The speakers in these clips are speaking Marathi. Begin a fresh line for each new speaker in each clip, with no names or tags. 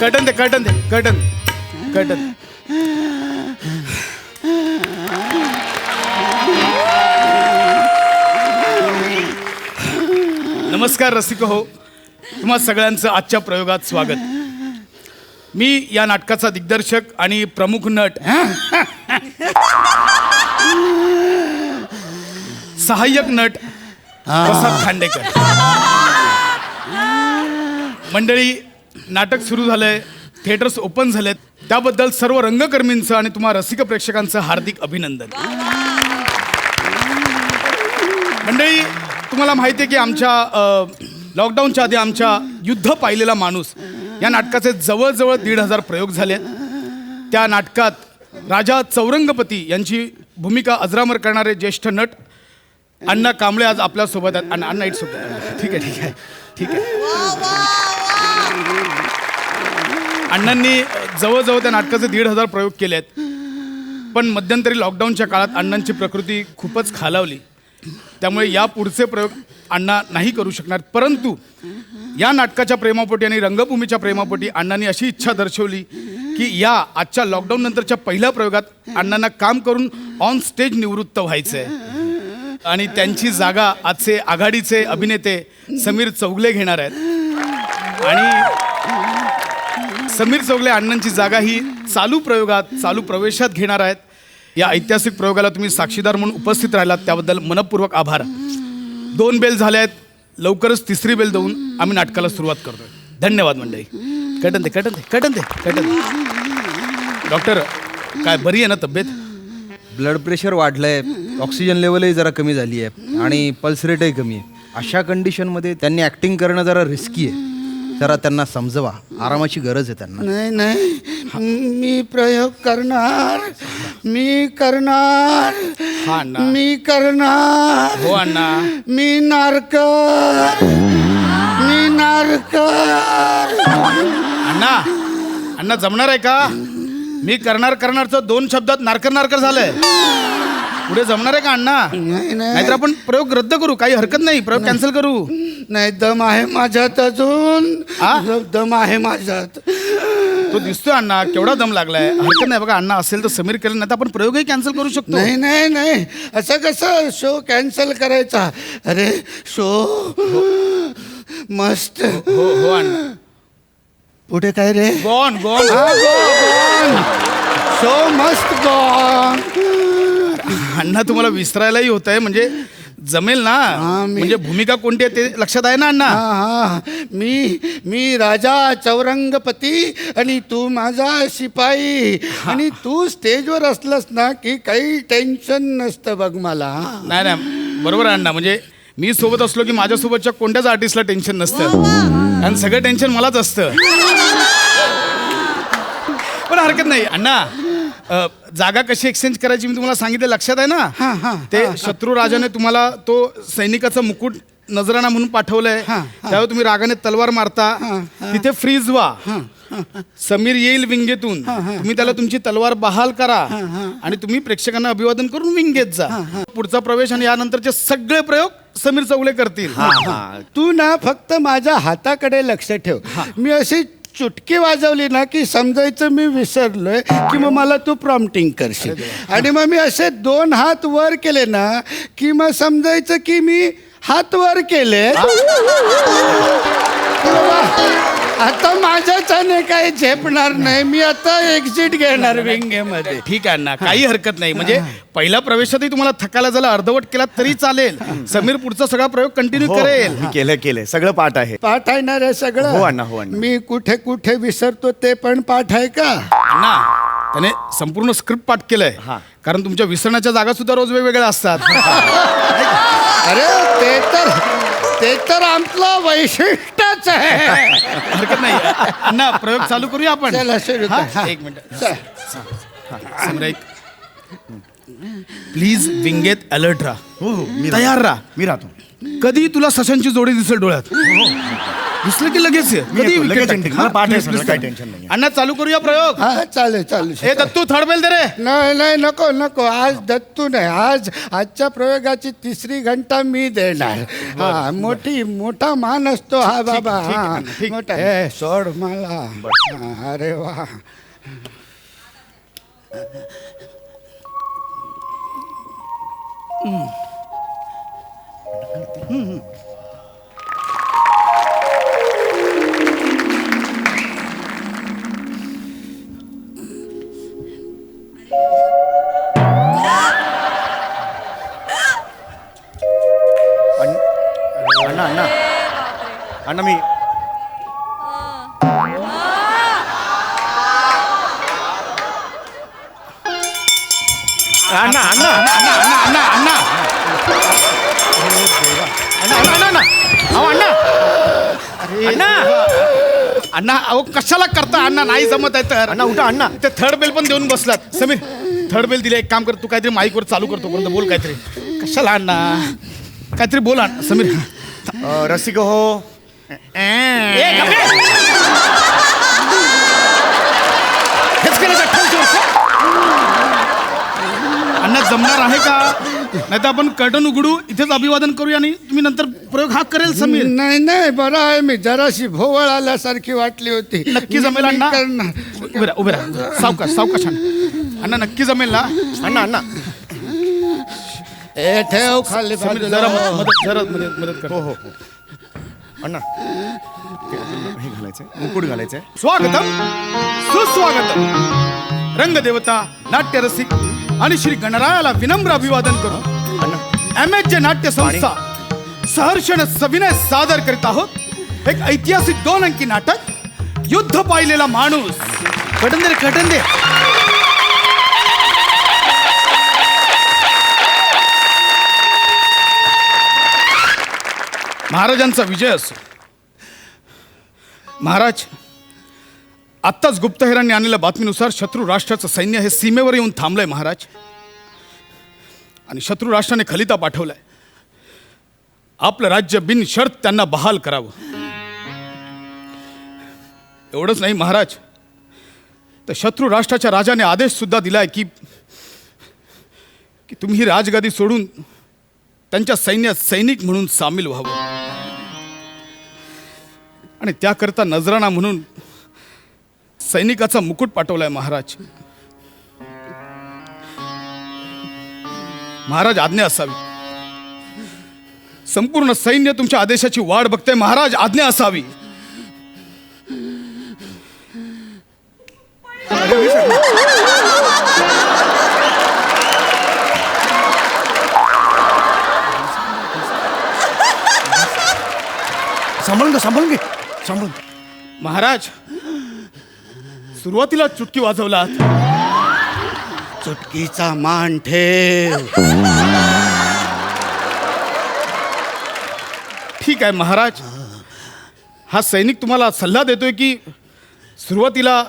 कर्टन दे कर्टन दे कर्टन कर्टन. नमस्कार रसिक हो, तुम्हा सगळ्यांचं आजच्या प्रयोगात स्वागत. मी या नाटकाचा दिग्दर्शक आणि प्रमुख नट सहाय्यक नट प्रसाद खांडेकर. मंडळी, नाटक सुरू झालंय, थिएटर्स ओपन झालेत, त्याबद्दल सर्व रंगकर्मींचं आणि तुम्हा रसिक प्रेक्षकांचं हार्दिक अभिनंदन. मंडळी, तुम्हाला माहिती आहे की आमच्या लॉकडाऊनच्या आधी आमच्या युद्ध पाहिलेला माणूस या नाटकाचे जवळजवळ 1,500 प्रयोग झाले. त्या नाटकात राजा चौरंगपती यांची भूमिका अजरामर करणारे ज्येष्ठ नट अण्णा कांबळे आज आपल्यासोबत आहेत. अण्णा इट्स ओके. ठीक आहे ठीक आहे ठीक आहे. अण्णांनी जवळजवळ त्या नाटकाचे 1,500 प्रयोग केले आहेत. पण मध्यंतरी लॉकडाऊनच्या काळात अण्णांची प्रकृती खूपच खालावली, त्यामुळे या पुढचे प्रयोग अण्णा नाही करू शकणार. परंतु या नाटकाच्या प्रेमापोटी आणि रंगभूमीच्या प्रेमापोटी अण्णांनी अशी इच्छा दर्शवली की या आजच्या लॉकडाऊन नंतरच्या पहिल्या प्रयोगात अण्णांना काम करून ऑन स्टेज निवृत्त व्हायचं आहे आणि त्यांची जागा आजचे आघाडीचे अभिनेते समीर चौगले घेणार आहेत. आणि समीर चौगले अण्णांची जागा ही चालू प्रयोगात चालू प्रवेशात घेणार आहेत. या ऐतिहासिक प्रयोगाला तुम्ही साक्षीदार म्हणून उपस्थित राहिलात त्याबद्दल मनपूर्वक आभार. 2 बेल झाल्या आहेत, लवकरच 3री बेल देऊन आम्ही नाटकाला सुरुवात करतोय. धन्यवाद मंडळी. कटन दे कटन दे कटन दे कटन दे. डॉक्टर, काय बरी आहे ना तब्येत?
ब्लड प्रेशर वाढलंय, ऑक्सिजन लेवलही जरा कमी झाली आहे आणि पल्स रेटही कमी आहे. अशा कंडिशनमध्ये त्यांनी ॲक्टिंग करणं जरा रिस्की आहे. जरा त्यांना समजवा, आरामाची गरज आहे त्यांना.
नाही नाही, मी प्रयोग करणार, मी करणार,
हा अण्णा.
मी करणार.
हो अण्णा.
मी नारकर, मी नारकर.
अण्णा अण्णा जमणार आहे का? मी करणारचं 2 शब्दात नारकर नारकर झालंय. पुढे जमणार आहे का अण्णा?
नाही नाही,
नाहीतर आपण प्रयोग रद्द करू, काही हरकत नाही, प्रयोग कॅन्सल करू.
नाही, दम आहे माझ्यात अजून.
हा?
दम आहे माझ्यात.
तो दिसतोय अण्णा, केवढा दम लागलाय. हरकत नाही बघा, अण्णा असेल तर समीर केलं, नाही तर आपण प्रयोगही कॅन्सल करू शकतो.
नाही नाही नाही, असं कसं शो कॅन्सल करायचा? अरे शो मस्त.
हो हो अण्णा.
पुढे काय रे?
Gone gone.
शो मस्त गॉन.
अण्णा तुम्हाला विसरायलाही होत आहे, म्हणजे जमेल ना? म्हणजे भूमिका कोणती आहे ते लक्षात आहे ना अण्णा?
हा, मी राजा चौरंगपती आणि तू माझा शिपाई. आणि तू स्टेजवर असलास ना की काही टेन्शन नसतं बघ मला.
नाही नाही, बरोबर आहे अण्णा. म्हणजे मी सोबत असलो की माझ्यासोबतच्या कोणत्याच आर्टिस्टला टेन्शन नसतं, कारण सगळं टेन्शन मलाच असतं. पण हरकत नाही अण्णा. जागा कशी एक्सचेंज करायची मी तुम्हाला सांगितलं, लक्षात आहे ना? ते शत्रू राजाने तुम्हाला तो सैनिकाचा मुकुट नजराणा म्हणून पाठवलंय, त्यावेळी तुम्ही रागाने तलवार मारता, तिथे फ्रीज व्हा. समीर येईल विंगेतून, तुम्ही त्याला तुमची तलवार बहाल करा आणि तुम्ही प्रेक्षकांना अभिवादन करून विंगेत जा. पुढचा प्रवेश आणि यानंतरचे सगळे प्रयोग समीर चौगले करतील.
तू ना फक्त माझ्या हाताकडे लक्ष ठेव. मी अशी चुटकी वाजवली ना की समजायचं मी विसरलोय की मग मला तू प्रॉम्प्टिंग करशील. आणि मग मी असे 2 हात वर केले ना की मग समजायचं की मी हात वर केले. आता माझ्याच्याने काही झेपणार नाही, मी आता एक्झिट घेणार विंगेमध्ये.
ठीक आहे ना, काही हरकत नाही. म्हणजे पहिल्या प्रवेशातही तुम्हाला थकायला झाला, अर्धवट केला तरी चालेल. समीर पुढचा सगळा प्रयोग कंटिन्यू करेल.
केलं सगळं पाठ आहे.
पाठ आहे ना रे सगळं?
हो अण्णा, हो अण्णा.
मी कुठे कुठे विसरतो ते पण पाठ आहे का?
अण्णा, त्याने संपूर्ण स्क्रिप्ट पाठ केलंय, कारण तुमच्या विसरण्याच्या जागा सुद्धा रोज वेगवेगळ्या असतात.
अरे ते तर आपलं वैशिष्ट्यच आहे.
हरकत नाही अण्णा, प्रयोग चालू करूया आपण.
चला सुरू कर.
एक मिनिट. समीर ऐक, प्लीज विंगेत अलर्ट राहा.
हो हो मी
तयार राहा.
मी राहतो.
कधी तुला सशांची जोडी दिसेल डोळ्यात. दिसलं की लगेच ये.
मी
कधी
येतो,
wicket
लगेच
टाक.
ending.
हा,
मला पाठ आहे
please,
सगळं,
please,
काही
please.
tension नाहीये.
अण्णा चालू करूया प्रयोग.
हा चालेल चालेल
ए दत्तू थर्ड बेल दे रे.
नाही नाही नको नको आज दत्तू नाही आजच्या प्रयोगाची 3री घंटा मी देणार. हा मोठा मान असतो हा बाबा.
ठीक आहे,
हा
ठीक.
मोठा हे सोड मला. हा, अरे वा.
अण्णा अण्णा अण्णा मी अण्णा अण्णा
अण्णा अण्णा अण्णा अण्णा अण्णा अण्णा अहो अण्णा अण्णा अण्णा अहो कशाला करता अण्णा नाही जमत आहे तर.
अण्णा उठा अण्णा.
ते थर्ड बेल पण देऊन बसलात. समीर थर्ड बेल दिले. एक काम कर तू काहीतरी माईकवर चालू करतो पर्यंत बोल काहीतरी. कशाला अण्णा काहीतरी बोल अण्णा. समीर
रसिक हो.
ए, गप्पे! हेच केलं का? ठेव, ठेव. अण्णा जमणार आहे का? नाही तर आपण कर्टन उघडू इथेच अभिवादन करूया आणि तुम्ही नंतर प्रयोग हा करेल समीर.
नाही नाही बरं आहे. मी जराशी भोवळ आल्यासारखी वाटली होती.
नक्की जमेल
मी
अण्णा.
करणार.
उभे राहा सावकाश सावकाश अण्णा नक्की जमेल ना.
अण्णा अण्णा
ए ठेव खाली
समीर
बाजूला.
जरा मदत कर.
हो हो हो अण्णा ते हे घालायचंय मुकुट घालायचंय.
स्वागतम सुस्वागतम. रंगदेवता नाट्यरसिक आणि श्री गणरायाला विनम्र अभिवादन करू. MH नाट्य संस्था सहर्षण सविनय सादर करीत आहोत एक ऐतिहासिक 2 अंकी नाटक युद्ध पाहिलेला माणूस. कटन दे कटन दे. महाराजांचा विजय असो. महाराज आत्ताच गुप्तहेरांनी आणलेल्या बातमीनुसार शत्रू राष्ट्राचं सैन्य हे सीमेवर येऊन थांबलंय महाराज. आणि शत्रू राष्ट्राने खलिता पाठवलाय आपलं राज्य बिनशर्त त्यांना बहाल करावं. एवढंच नाही महाराज तर शत्रू राष्ट्राच्या राजाने आदेश सुद्धा दिलाय की तुम्ही ही राजगादी सोडून त्यांच्या सैन्यात सैनिक म्हणून सामील व्हावं. आणि त्याकरता नजराणा म्हणून सैनिकाचा मुकुट पाठवलाय महाराज. महाराज आज्ञा असावी. संपूर्ण सैन्य तुमच्या आदेशाची वाट बघते महाराज. आज्ञा असावी.
सांभाळून घे सांभाळून.
महाराज सुरुवातीला चुटकी वाजवलात.
चुटकीचा मान ठेव.
ठीक आहे महाराज. हा सैनिक तुम्हाला सल्ला देतोय की सुरुवातीला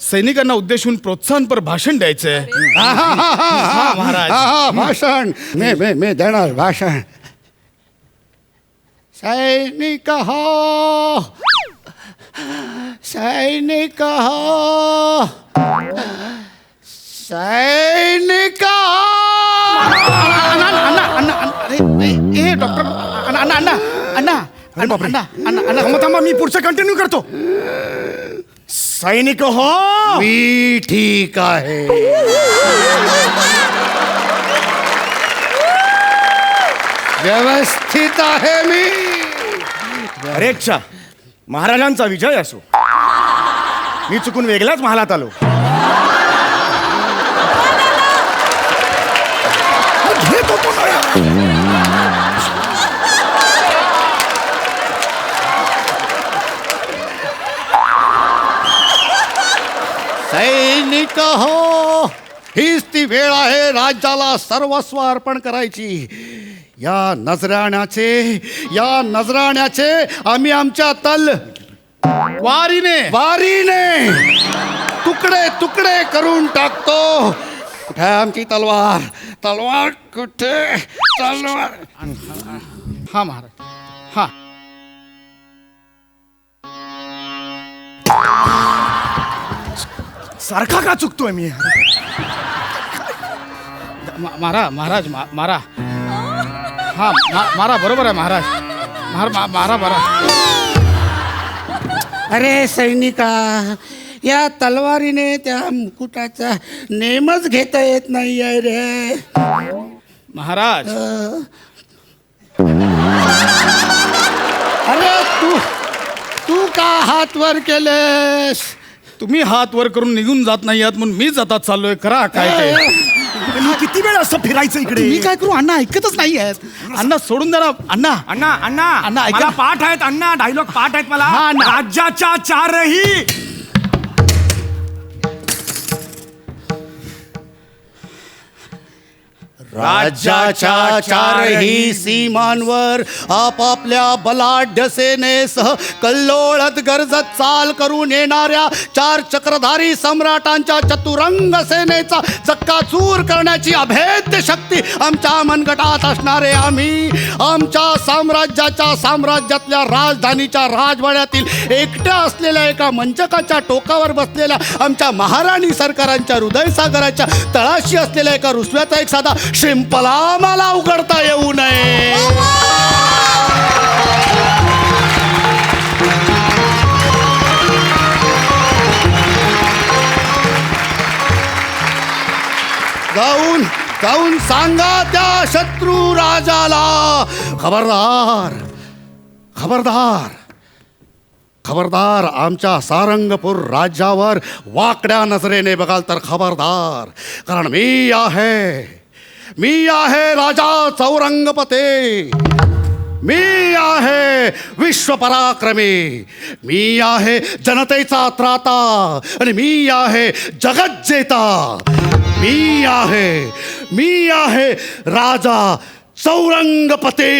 सैनिकांना उद्देशून प्रोत्साहनपर भाषण द्यायचंय.
हा
महाराज.
भाषण मी देणार भाषण. सैनिक हो सैनिक हो सैनिक
ए डॉक्टर अण्णा अण्णा अण्णा अण्णा अण्णा
थांबा थांबा मी पुढचं कंटिन्यू करतो. सैनिक हो.
मी ठीक आहे. व्यवस्थित आहे मी.
अरे अच्छा महाराजांचा विजय असो. मी चुकून वेगळ्याच महालात आलो. घेतो तो
सैनिक हो हीच ती वेळ आहे राज्याला सर्वस्व अर्पण करायची. या नजराण्याचे आम्ही आमच्या
वारीने
वारीने तुकडे तुकडे करून टाकतो. कुठे आहे आमची तलवार? तलवार कुठे? तलवार
हा महाराज हा.
सारखा का चुकतोय मी?
महाराज मारा. हा मारा, बरोबर आहे महाराज. मारा.
अरे सैनिका, या तलवारीने त्या मुकुटाचा नेमच घेता येत नाही आहे रे.
महाराज
अरे तू का हात वर केलेस?
तुम्ही हात वर करून निघून जात नाही आहात म्हणून मीच आता चाललोय. करा काय ते.
मी किती वेळ असं फिरायचं इकडे?
मी काय करू? अण्णा ऐकतच नाही आहेत. अण्णा सोडून द्या ना. अण्णा
अण्णा अण्णा
अण्णा, ऐका
मला
ना.
पाठ आहेत अण्णा, डायलॉग पाठ आहेत मला.
हा, अण्णा.
राज्याच्या चारही
राज्याच्या चारही सीमांवर आपापल्या बलाढ्य सेनेसह कल्लोळत गरजत चाल करून येणाऱ्या 4 चक्रधारी सम्राटांच्या चतुरंग सेनेचा चक्काचूर करण्याची अभेद्य शक्ती आमच्या मनगटात असणारे आम्ही आमच्या साम्राज्यातल्या राजधानीच्या राजवाड्यातील एकट्या असलेल्या एका मंचकाच्या टोकावर बसलेल्या आमच्या महाराणी सरकारांच्या हृदयसागराच्या तळाशी असलेल्या एका रुसव्याचा एक साधा शिंपला मला उघडता येऊ नये. जाऊन सांगा त्या शत्रू राजाला, खबरदार आमच्या सारंगपूर राज्यावर वाकड्या नजरेने बघाल तर खबरदार. कारण मी आहे राजा चौरंगपते. मी आहे विश्व पराक्रमी. मी आहे जनतेचा त्राता आणि मी आहे जगत जेता. मी आहे राजा चौरंगपते.